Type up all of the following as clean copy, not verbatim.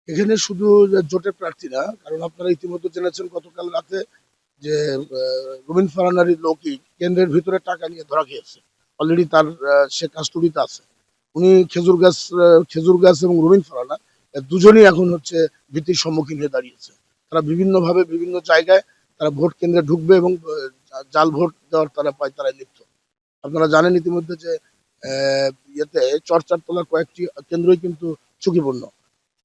এখানে শুধু জোটের প্রার্থী না, কারণ আপনারা ইতিমধ্যে জেনেছেন গতকাল রাতে যে রুমিন ফারহানার লোকই কেন্দ্রের ভিতরে টাকা নিয়ে ধরা খেয়েছে। অলরেডি তার সে কাস্টডিতে আছে। উনি খেজুর গাছ এবং রুমিন ফারহানা দুজনেই এখন হচ্ছে ভীতির সম্মুখীন হয়ে দাঁড়িয়েছে। তারা বিভিন্নভাবে বিভিন্ন জায়গায় তারা ভোট কেন্দ্রে ঢুকবে এবং জাল ভোট দেওয়ার তারা লিপ্ত। আপনারা জানেন ইতিমধ্যে যে ইয়েতে চরচার তলার কয়েকটি কেন্দ্রই কিন্তু ঝুঁকিপূর্ণ,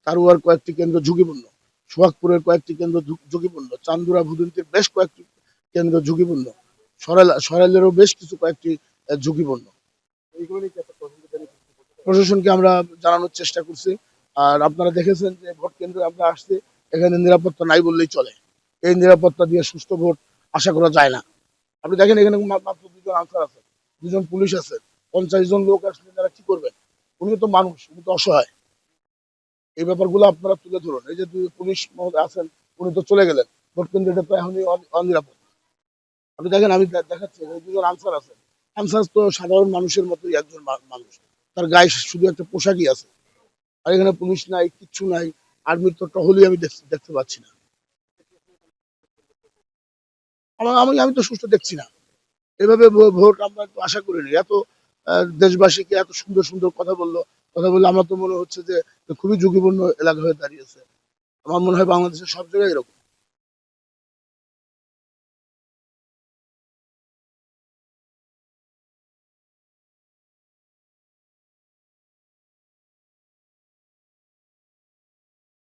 কারুয়ার কয়েকটি কেন্দ্র ঝুঁকিপূর্ণ, সোহাগপুরের কয়েকটি কেন্দ্র ঝুঁকিপূর্ণ, চান্দুরা ভুদন্তির বেশ কয়েকটি কেন্দ্র ঝুঁকিপূর্ণ, সরাইলেরও বেশ কিছু কয়েকটি ঝুঁকিপূর্ণ। প্রশাসনকে আমরা জানানোর চেষ্টা করছি। আর আপনারা দেখেছেন যে ভোট কেন্দ্রে আমরা আসছি, এখানে নিরাপত্তা নাই বললেই চলে। এই নিরাপত্তা দিয়ে সুষ্ঠু ভোট আশা করা যায় না। আপনি দেখেন এখানে মাত্র দুজন আনসার আছে, দুজন পুলিশ আছে, 50 জন লোক আসলে তারা কি করবেন? উনি তো মানুষ, উনি তো অসহায়। এই ব্যাপারগুলো আপনারা তুলে ধরুন। এই যে দুই পুলিশ মহোদয় আছেন, উনি তো চলে গেলেন, ভোট কেন্দ্রটা তো এখনই অনিরাপদ। আপনি দেখেন, আমি দেখাচ্ছি এই দুজন আনসার আছেন। আনসার তো সাধারণ মানুষের মতোই একজন মানুষ, তার গায়ে শুধু একটা পোশাকই আছে। আর এখানে পুলিশ নাই, কিচ্ছু নাই, আর্মির তো টহলই আমি দেখতে পাচ্ছি না। আমি আমি তো সুস্থ দেখছি না। এভাবে ভোট আমরা তো আশা করিনি। এত দেশবাসীকে এত সুন্দর সুন্দর কথা বললো, আমার তো মনে হচ্ছে যে খুবই ঝুঁকিপূর্ণ এলাকা হয়ে দাঁড়িয়েছে। আমার মনে হয় বাংলাদেশের সব জায়গায় এরকম।